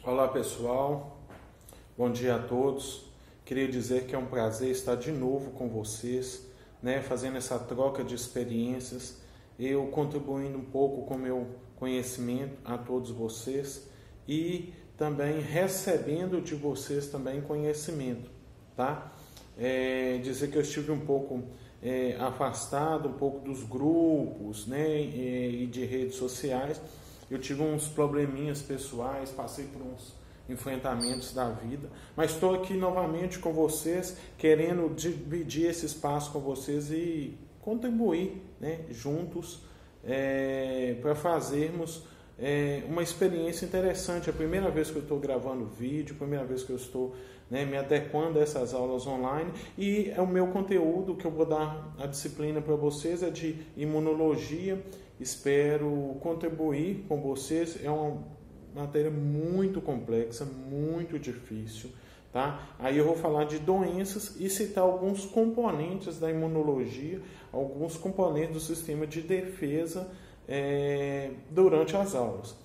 Olá pessoal, bom dia a todos. Queria dizer que é um prazer estar de novo com vocês, fazendo essa troca de experiências, eu contribuindo um pouco com o meu conhecimento a todos vocês e também recebendo de vocês também conhecimento, tá? Dizer que eu estive um pouco afastado um pouco dos grupos, e de redes sociais. Eu tive uns probleminhas pessoais, passei por uns enfrentamentos da vida, mas estou aqui novamente com vocês, querendo dividir esse espaço com vocês e contribuir, juntos para fazermos uma experiência interessante. É a primeira vez que eu estou gravando vídeo, a primeira vez que eu estou me adequando a essas aulas online, e o meu conteúdo que eu vou dar a disciplina para vocês é de imunologia. Espero contribuir com vocês. É uma matéria muito complexa, muito difícil, tá? Aí eu vou falar de doenças e citar alguns componentes da imunologia, alguns componentes do sistema de defesa durante as aulas,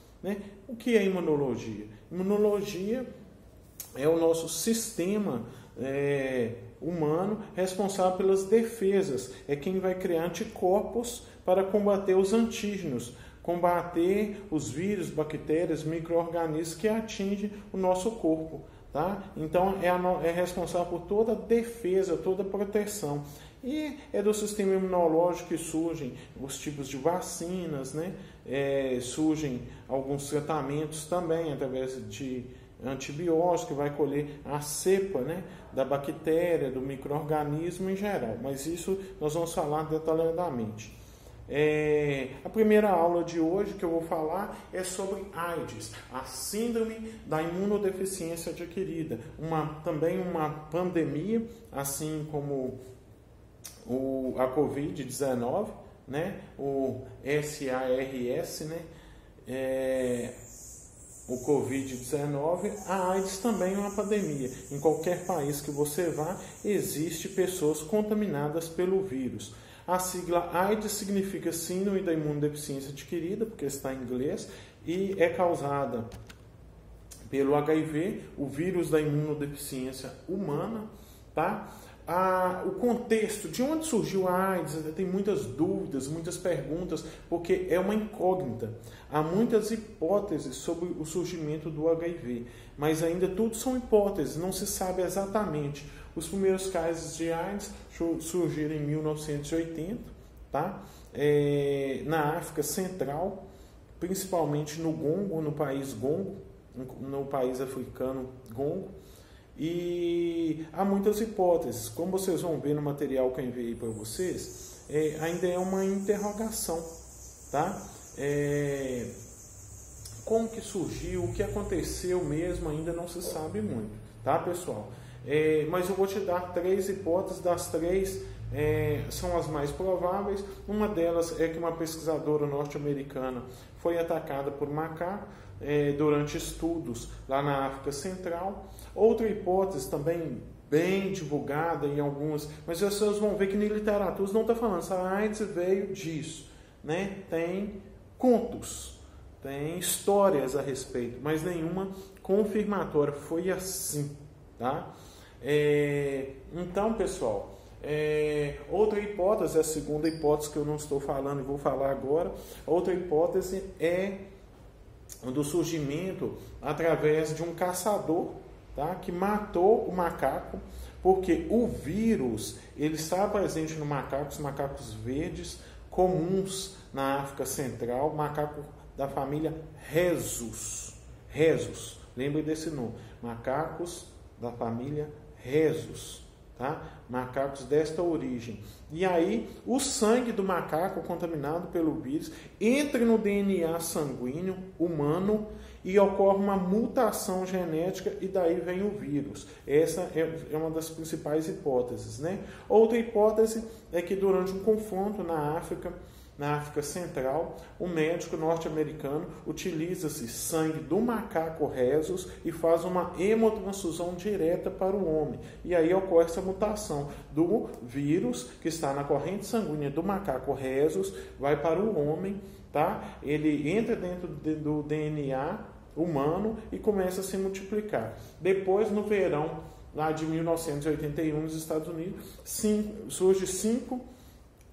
O que é imunologia? Imunologia é o nosso sistema humano responsável pelas defesas, é quem vai criar anticorpos para combater os antígenos, combater os vírus, bactérias, micro-organismos que atingem o nosso corpo, tá? Então é responsável por toda a defesa, toda a proteção. E é do sistema imunológico que surgem os tipos de vacinas, surgem alguns tratamentos também através de antibiótico, que vai colher a cepa da bactéria, do micro-organismo em geral, mas isso nós vamos falar detalhadamente. A primeira aula de hoje que eu vou falar é sobre AIDS, a síndrome da imunodeficiência adquirida, também uma pandemia, assim como a Covid-19, o SARS, o Covid-19, a AIDS também é uma pandemia. Em qualquer país que você vá, existe pessoas contaminadas pelo vírus. A sigla AIDS significa Síndrome da Imunodeficiência Adquirida, porque está em inglês, e é causada pelo HIV, o vírus da imunodeficiência humana, tá? O contexto, de onde surgiu a AIDS, tem muitas dúvidas, muitas perguntas, porque é uma incógnita. Há muitas hipóteses sobre o surgimento do HIV, mas ainda tudo são hipóteses, não se sabe exatamente. Os primeiros casos de AIDS surgiram em 1980, tá? Na África Central, principalmente no Congo, no país Congo, no país africano Congo. E há muitas hipóteses. Como vocês vão ver no material que eu enviei para vocês, ainda é uma interrogação, tá? Como que surgiu, o que aconteceu mesmo, ainda não se sabe muito, tá, pessoal? Mas eu vou te dar 3 hipóteses, das 3 são as mais prováveis. Uma delas é que uma pesquisadora norte-americana foi atacada por macaco durante estudos lá na África Central. Outra hipótese também bem divulgada em algumas, mas as pessoas vão ver que na literatura não está falando se a AIDS veio disso, Tem contos, tem histórias a respeito, mas nenhuma confirmatória. Foi assim, tá? Então, pessoal, outra hipótese, a segunda hipótese que eu não estou falando e vou falar agora, outra hipótese é do surgimento através de um caçador, tá, que matou o macaco, porque o vírus ele está presente no macaco, os macacos verdes comuns na África Central, macaco da família Rhesus. Rhesus, lembre desse nome, macacos da família Rhesus, tá? Macacos desta origem. E aí, o sangue do macaco contaminado pelo vírus entra no DNA sanguíneo humano e ocorre uma mutação genética e daí vem o vírus. Essa é uma das principais hipóteses, Outra hipótese é que durante um confronto na África Central, o médico norte-americano utiliza-se sangue do macaco Rhesus e faz uma hemotransfusão direta para o homem. E aí ocorre essa mutação do vírus que está na corrente sanguínea do macaco Rhesus, vai para o homem, tá? Ele entra dentro do DNA humano e começa a se multiplicar. Depois, no verão lá de 1981, nos Estados Unidos, surge 5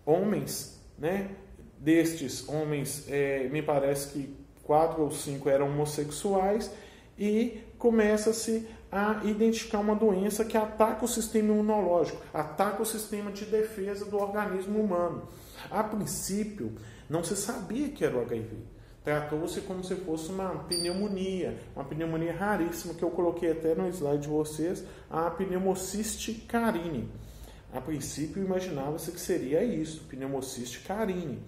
homens, né? Destes homens, me parece que 4 ou 5 eram homossexuais, e começa-se a identificar uma doença que ataca o sistema imunológico, ataca o sistema de defesa do organismo humano. A princípio, não se sabia que era o HIV. Tratou-se como se fosse uma pneumonia raríssima, que eu coloquei até no slide de vocês, a pneumociste carini. A princípio, imaginava-se que seria isso, pneumociste carini.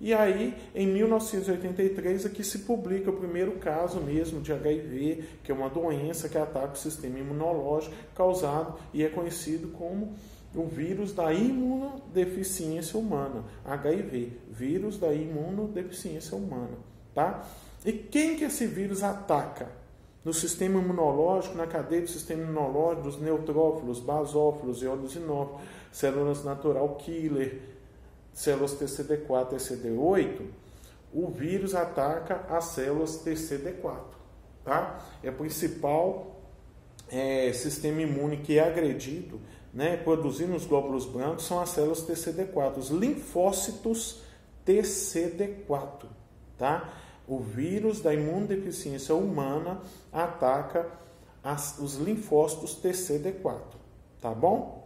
E aí, em 1983, aqui se publica o primeiro caso mesmo de HIV, que é uma doença que ataca o sistema imunológico, causado e é conhecido como o vírus da imunodeficiência humana, HIV, vírus da imunodeficiência humana, tá? E quem que esse vírus ataca? No sistema imunológico, na cadeia do sistema imunológico, dos neutrófilos, basófilos, eosinófilos, células natural killer, células TCD4, TCD8, o vírus ataca as células TCD4, tá? É o principal sistema imune que é agredido, né, produzindo os glóbulos brancos, são as células TCD4, os linfócitos TCD4, tá? O vírus da imunodeficiência humana ataca os linfócitos TCD4, tá bom?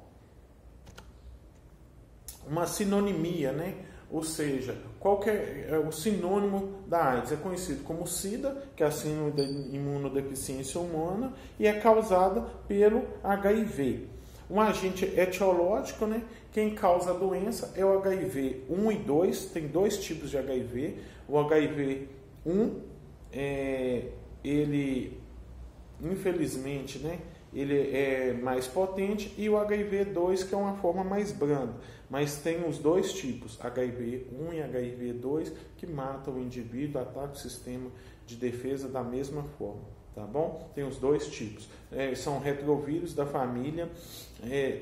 Uma sinonimia, né? Ou seja, qual que é o sinônimo da AIDS? É conhecido como SIDA, que é a síndrome da imunodeficiência humana, e é causada pelo HIV. Um agente etiológico, né? Quem causa a doença é o HIV 1 e 2, tem 2 tipos de HIV. O HIV 1, ele, infelizmente, né? Ele é mais potente, e o HIV2, que é uma forma mais branda. Mas tem os 2 tipos, HIV1 e HIV2, que matam o indivíduo, atacam o sistema de defesa da mesma forma, tá bom? Tem os 2 tipos. São retrovírus da família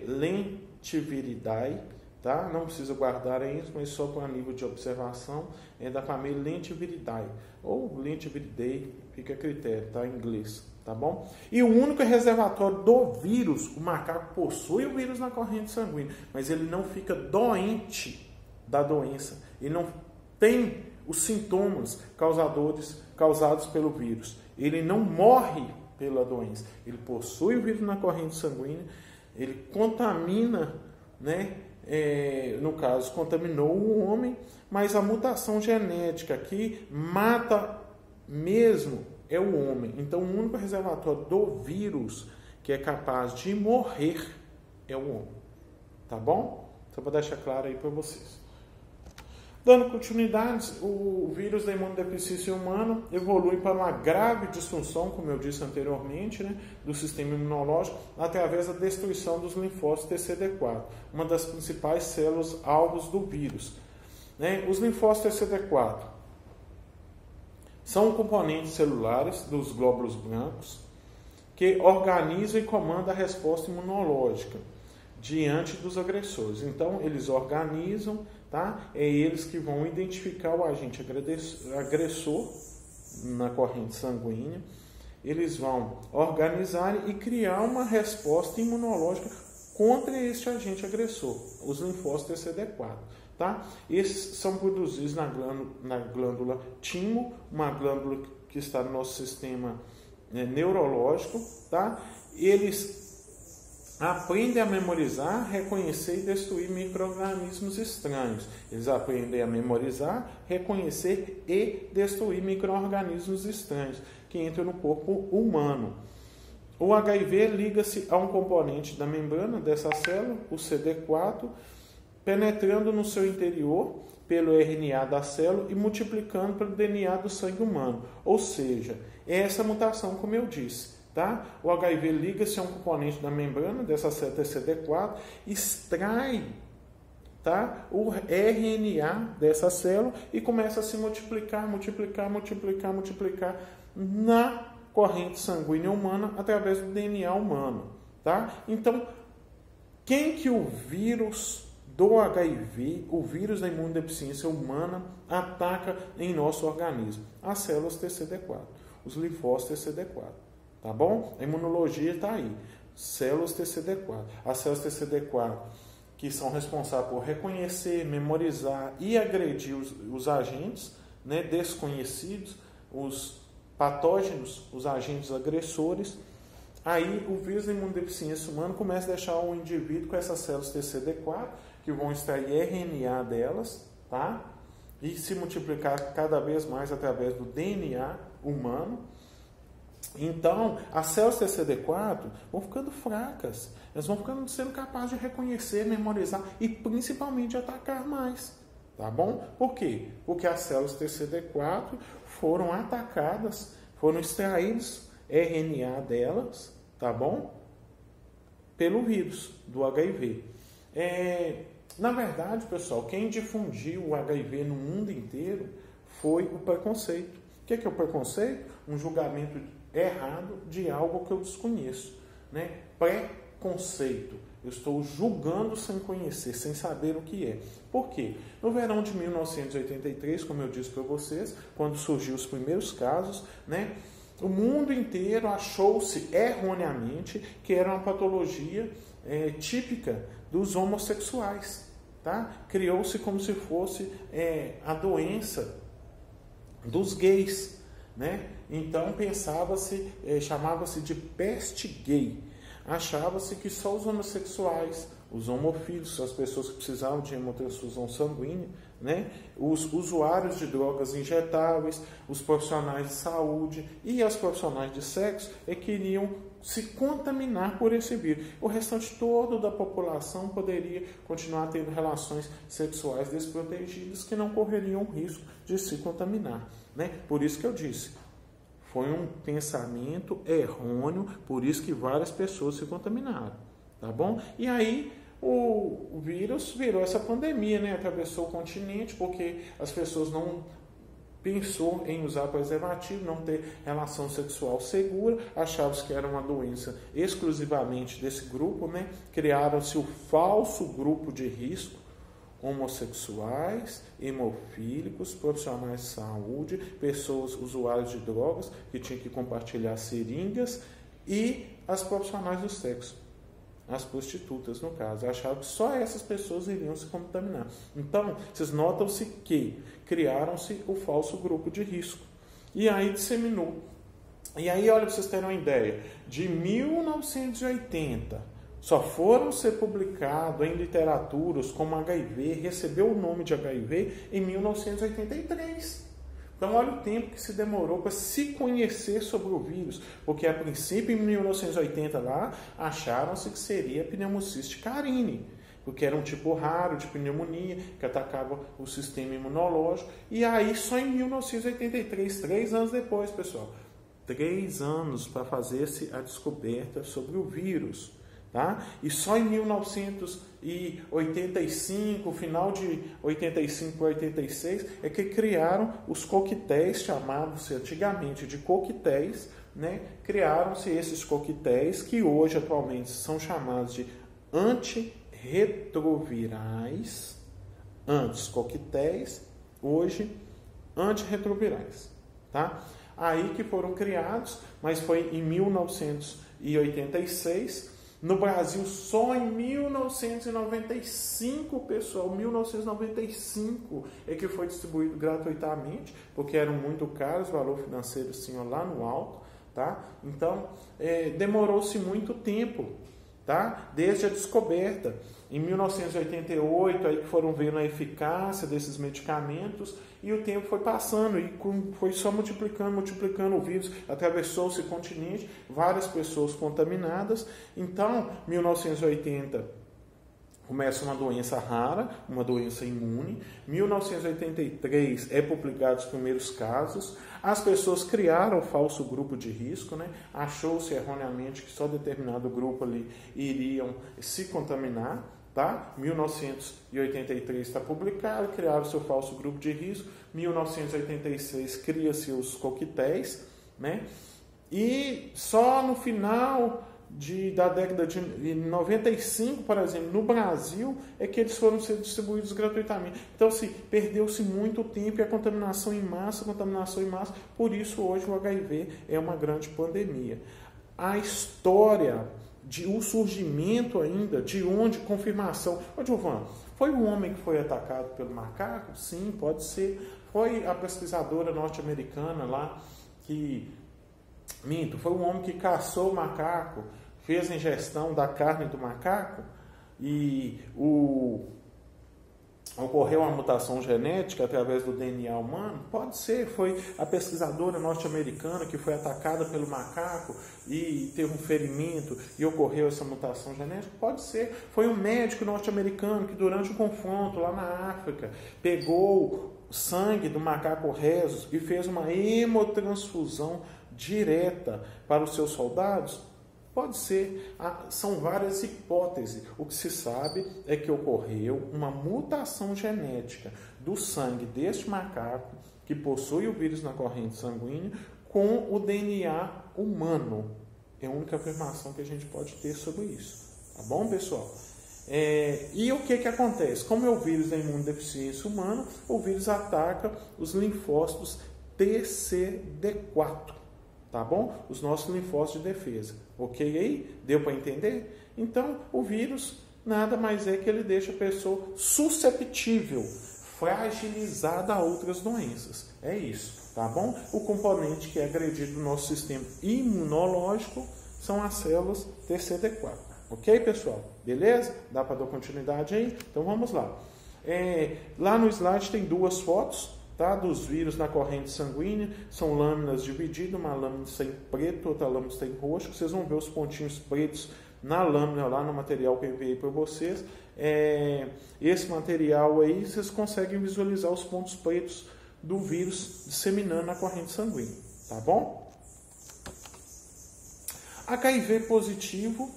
Lentiviridae, tá? Não precisa guardar isso, mas só para nível de observação, é da família Lentiviridae, ou Lentiviridae, fica a critério, tá? Em inglês. Tá bom? E o único reservatório do vírus, o macaco possui o vírus na corrente sanguínea, mas ele não fica doente da doença. Ele não tem os sintomas causados pelo vírus. Ele não morre pela doença. Ele possui o vírus na corrente sanguínea, ele contamina, né? No caso, contaminou o homem, mas a mutação genética aqui mata mesmo é o homem. Então, o único reservatório do vírus que é capaz de morrer é o homem. Tá bom? Só para deixar claro aí para vocês. Dando continuidade, o vírus da imunodeficiência humana evolui para uma grave disfunção, como eu disse anteriormente, né, do sistema imunológico, através da destruição dos linfócitos TCD4, uma das principais células alvos do vírus. Né? Os linfócitos TCD4 são componentes celulares dos glóbulos brancos que organizam e comandam a resposta imunológica diante dos agressores. Então, eles organizam, tá? É eles que vão identificar o agente agressor na corrente sanguínea. Eles vão organizar e criar uma resposta imunológica contra este agente agressor, os linfócitos TCD4. Tá? Esses são produzidos na glândula timo, uma glândula que está no nosso sistema neurológico. Tá? Eles aprendem a memorizar, reconhecer e destruir micro-organismos estranhos. Eles aprendem a memorizar, reconhecer e destruir micro-organismos estranhos que entram no corpo humano. O HIV liga-se a um componente da membrana dessa célula, o CD4, penetrando no seu interior pelo RNA da célula e multiplicando pelo DNA do sangue humano. Ou seja, é essa mutação, como eu disse. Tá? O HIV liga-se a um componente da membrana dessa célula TCD4, extrai, tá, o RNA dessa célula e começa a se multiplicar na corrente sanguínea humana através do DNA humano. Tá? Então, quem que o vírus do HIV, o vírus da imunodeficiência humana, ataca em nosso organismo? As células TCD4. os linfócitos TCD4, tá bom? A imunologia está aí, células TCD4. As células TCD4 que são responsáveis por reconhecer, memorizar e agredir os agentes, né, desconhecidos, os patógenos, os agentes agressores. Aí o vírus da imunodeficiência humana começa a deixar o indivíduo com essas células TCD4, que vão extrair RNA delas, tá? E se multiplicar cada vez mais através do DNA humano. Então, as células TCD4 vão ficando fracas, elas vão ficando sendo capazes de reconhecer, memorizar e principalmente atacar mais, tá bom? Por quê? Porque as células TCD4 foram atacadas, foram extraídos RNA delas, tá bom? Pelo vírus do HIV. Na verdade, pessoal, quem difundiu o HIV no mundo inteiro foi o preconceito. O que é o preconceito? Um julgamento errado de algo que eu desconheço, né? Preconceito. Eu estou julgando sem conhecer, sem saber o que é. Por quê? No verão de 1983, como eu disse para vocês, quando surgiu os primeiros casos, né? O mundo inteiro achou-se erroneamente que era uma patologia típica dos homossexuais, tá? Criou-se como se fosse a doença dos gays, né? Então pensava-se, chamava-se de peste gay. Achava-se que só os homossexuais, os homofílicos, as pessoas que precisavam de hemotransfusão sanguínea, né? Os usuários de drogas injetáveis, os profissionais de saúde e as profissionais de sexo que iriam se contaminar por esse vírus. O restante todo da população poderia continuar tendo relações sexuais desprotegidas que não correriam risco de se contaminar, né? Por isso que eu disse, foi um pensamento errôneo, por isso que várias pessoas se contaminaram, tá bom? E aí o vírus virou essa pandemia, né? Atravessou o continente porque as pessoas não pensou em usar preservativo, não ter relação sexual segura, achavam que era uma doença exclusivamente desse grupo, né? Criaram-se o falso grupo de risco, homossexuais, hemofílicos, profissionais de saúde, pessoas usuárias de drogas que tinham que compartilhar seringas e as profissionais do sexo, as prostitutas no caso, achavam que só essas pessoas iriam se contaminar. Então, vocês notam-se que criaram-se o falso grupo de risco e aí disseminou. E aí, olha, para vocês terem uma ideia, de 1980 só foram ser publicados em literaturas como HIV, recebeu o nome de HIV em 1983. Então, olha o tempo que se demorou para se conhecer sobre o vírus, porque a princípio, em 1980 lá, acharam-se que seria pneumociste carini, porque era um tipo raro de pneumonia que atacava o sistema imunológico. E aí, só em 1983, 3 anos depois, pessoal, 3 anos para fazer-se a descoberta sobre o vírus. Tá? E só em 1985, final de 85 para 86, é que criaram os coquetéis, chamavam-se antigamente de coquetéis, né? Criaram-se esses coquetéis que hoje atualmente são chamados de antirretrovirais, antes coquetéis, hoje antirretrovirais. Tá? Aí que foram criados, mas foi em 1986. No Brasil, só em 1995, pessoal, 1995 é que foi distribuído gratuitamente, porque eram muito caros, o valor financeiro assim, lá no alto, tá? Então, demorou-se muito tempo, tá? Desde a descoberta. Em 1988, aí que foram vendo a eficácia desses medicamentos, e o tempo foi passando, e foi só multiplicando o vírus, atravessou-se o continente, várias pessoas contaminadas. Então, 1980, começa uma doença rara, uma doença imune. 1983 é publicado os primeiros casos. As pessoas criaram o falso grupo de risco, né? Achou-se erroneamente que só determinado grupo ali iriam se contaminar. Tá? 1983 está publicado, criaram o seu falso grupo de risco. 1986 cria-se os coquetéis, né? E só no final da década de 95, por exemplo, no Brasil, é que eles foram ser distribuídos gratuitamente. Então, perdeu-se muito tempo e a contaminação em massa, por isso hoje o HIV é uma grande pandemia. A história, o surgimento ainda, de onde, confirmação. Ô Giovanni, foi o homem que foi atacado pelo macaco? Sim, pode ser. Foi a pesquisadora norte-americana lá foi um homem que caçou o macaco, fez a ingestão da carne do macaco e ocorreu uma mutação genética através do DNA humano? Pode ser. Foi a pesquisadora norte-americana que foi atacada pelo macaco e teve um ferimento e ocorreu essa mutação genética? Pode ser. Foi um médico norte-americano que durante um confronto lá na África pegou sangue do macaco rhesus e fez uma hemotransfusão direta para os seus soldados? Pode ser. São várias hipóteses. O que se sabe é que ocorreu uma mutação genética do sangue deste macaco que possui o vírus na corrente sanguínea com o DNA humano. É a única afirmação que a gente pode ter sobre isso. Tá bom, pessoal? E o que acontece? Como é o vírus da imunodeficiência humana, o vírus ataca os linfócitos TCD4. Tá bom? Os nossos linfócitos de defesa. Ok aí? Deu para entender? Então, o vírus nada mais é que ele deixa a pessoa susceptível, fragilizada a outras doenças. É isso, tá bom? O componente que é agredido no nosso sistema imunológico são as células TCD4. Ok, pessoal? Beleza? Dá para dar continuidade aí? Então, vamos lá. Lá no slide tem duas fotos, tá, dos vírus na corrente sanguínea. São lâminas divididas, uma lâmina está em preto, outra lâmina está em roxo. Vocês vão ver os pontinhos pretos na lâmina, lá no material que eu enviei para vocês. Esse material aí, vocês conseguem visualizar os pontos pretos do vírus disseminando na corrente sanguínea, tá bom? HIV positivo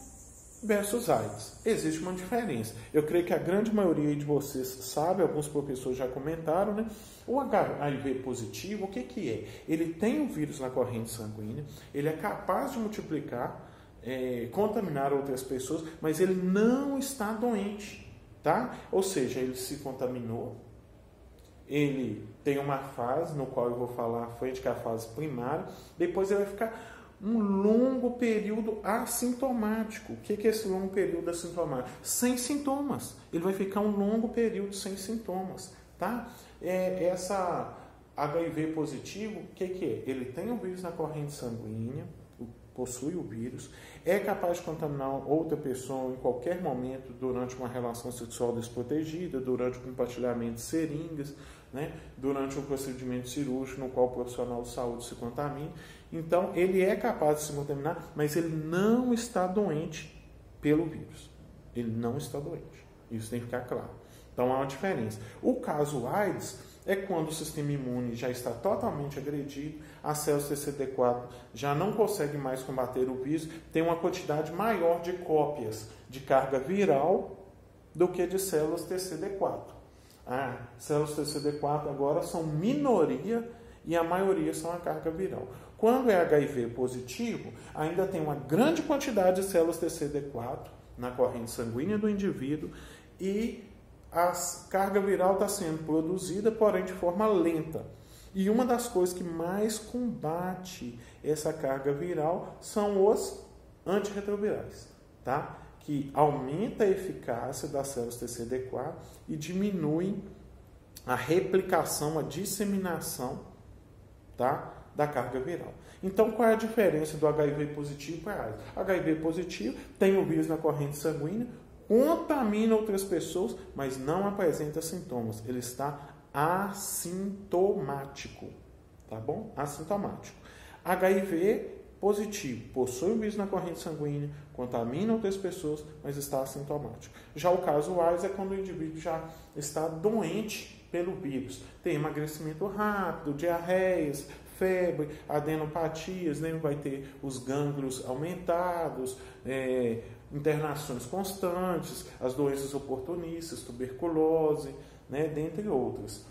versus AIDS. Existe uma diferença. Eu creio que a grande maioria de vocês sabe, alguns professores já comentaram, né? O HIV positivo, o que é? Ele tem o vírus na corrente sanguínea, ele é capaz de multiplicar, contaminar outras pessoas, mas ele não está doente, tá? Ou seja, ele se contaminou, ele tem uma fase, no qual eu vou falar à frente, que é a fase primária, depois ele vai ficar um longo período assintomático. O que é esse longo período assintomático? Sem sintomas. Ele vai ficar um longo período sem sintomas, tá? Essa HIV positivo, o que é? Ele tem o vírus na corrente sanguínea, possui o vírus, é capaz de contaminar outra pessoa em qualquer momento durante uma relação sexual desprotegida, durante o compartilhamento de seringas, né? Durante um procedimento cirúrgico no qual o profissional de saúde se contamina. Então, ele é capaz de se contaminar, mas ele não está doente pelo vírus. Ele não está doente. Isso tem que ficar claro. Então, há uma diferença. O caso AIDS é quando o sistema imune já está totalmente agredido, as células TCD4 já não conseguem mais combater o vírus, tem uma quantidade maior de cópias de carga viral do que de células TCD4. Células TCD4 agora são minoria e a maioria são a carga viral. Quando é HIV positivo, ainda tem uma grande quantidade de células TCD4 na corrente sanguínea do indivíduo e a carga viral está sendo produzida, porém de forma lenta. E uma das coisas que mais combate essa carga viral são os antirretrovirais, tá? Que aumenta a eficácia das células TCD4 e diminui a replicação, a disseminação, tá, da carga viral. Então, qual é a diferença do HIV positivo para a AIDS? HIV positivo tem o vírus na corrente sanguínea, contamina outras pessoas, mas não apresenta sintomas. Ele está assintomático, tá bom? Assintomático. HIV positivo, possui o vírus na corrente sanguínea, contamina outras pessoas, mas está assintomático. Já o caso AIDS é quando o indivíduo já está doente pelo vírus. Tem emagrecimento rápido, diarreias, febre, adenopatias, né? Vai ter os gânglios aumentados, internações constantes, as doenças oportunistas, tuberculose, né? Dentre outras,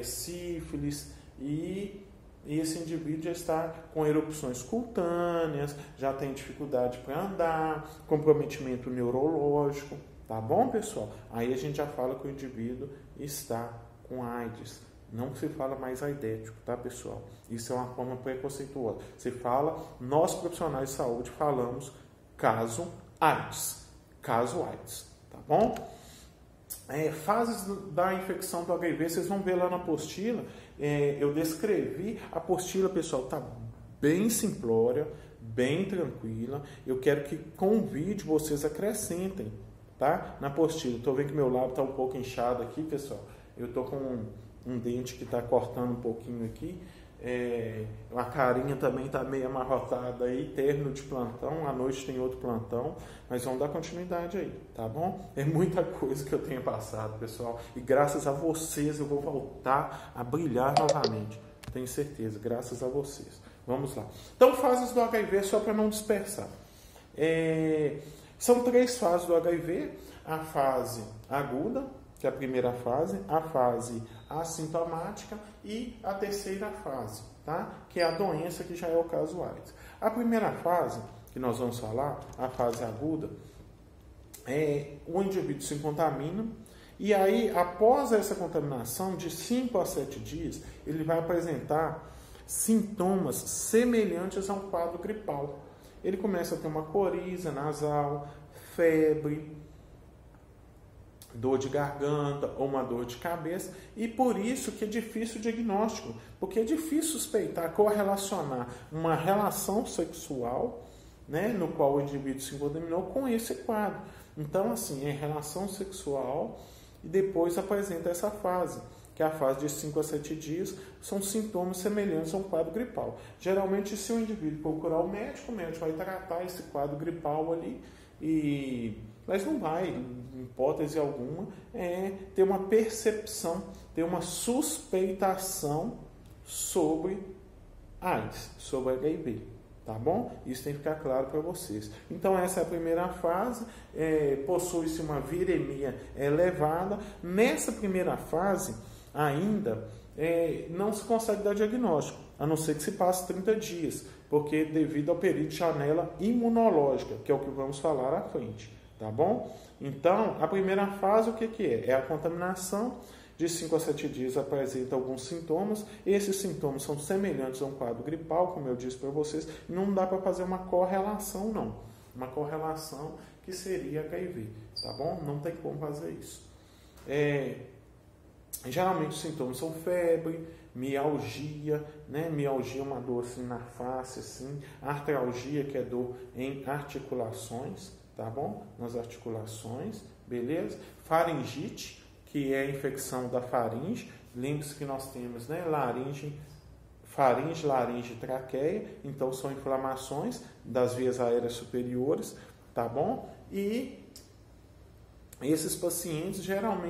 sífilis e e esse indivíduo já está com erupções cutâneas, já tem dificuldade para andar, comprometimento neurológico, tá bom, pessoal? Aí a gente já fala que o indivíduo está com AIDS. Não se fala mais aidético, tá, pessoal? Isso é uma forma preconceituosa. Se fala, nós profissionais de saúde falamos caso AIDS, tá bom? Fases da infecção do HIV, vocês vão ver lá na apostila, eu descrevi, a apostila, pessoal, tá bem simplória, bem tranquila. Eu quero que com o vídeo vocês acrescentem, tá? Na apostila. Estou vendo que meu lábio está um pouco inchado aqui, pessoal. Eu estou com um dente que está cortando um pouquinho aqui. A carinha também está meio amarrotada aí, terno de plantão, à noite tem outro plantão, mas vamos dar continuidade aí, tá bom? É muita coisa que eu tenho passado, pessoal, e graças a vocês eu vou voltar a brilhar novamente, tenho certeza, graças a vocês. Vamos lá. Então, fases do HIV, só para não dispersar. São 3 fases do HIV, a fase aguda, que é a primeira fase, a fase assintomática e a terceira fase, tá? Que é a doença, que já é o caso AIDS. A primeira fase, que nós vamos falar, a fase aguda, o indivíduo se contamina e aí, após essa contaminação, de 5 a 7 dias, ele vai apresentar sintomas semelhantes a um quadro gripal. Ele começa a ter uma coriza nasal, febre, dor de garganta ou uma dor de cabeça, e por isso que é difícil o diagnóstico, porque é difícil suspeitar, correlacionar uma relação sexual, né, no qual o indivíduo se contaminou com esse quadro. Então, assim, é relação sexual e depois apresenta essa fase, que é a fase de 5 a 7 dias, são sintomas semelhantes a um quadro gripal. Geralmente, se o indivíduo procurar o médico vai tratar esse quadro gripal ali, mas não vai, em hipótese alguma, ter uma percepção, ter uma suspeitação sobre AIDS, sobre HIV, tá bom? Isso tem que ficar claro para vocês. Então, essa é a primeira fase, possui-se uma viremia elevada. Nessa primeira fase, ainda, não se consegue dar diagnóstico, a não ser que se passe 30 dias, porque devido ao período de janela imunológica, que é o que vamos falar à frente. Tá bom? Então, a primeira fase, o que é? É a contaminação. De 5 a 7 dias apresenta alguns sintomas. Esses sintomas são semelhantes a um quadro gripal, como eu disse para vocês. Não dá para fazer uma correlação, não. Uma correlação que seria HIV. Tá bom? Não tem como fazer isso. Geralmente os sintomas são febre, mialgia, né? Mialgia é uma dor assim na face, assim. Artralgia, que é dor em articulações. Tá bom? Nas articulações, beleza? Faringite, que é a infecção da faringe. Lembre-se que nós temos, né, faringe, laringe e traqueia. Então, são inflamações das vias aéreas superiores, tá bom? E esses pacientes, geralmente,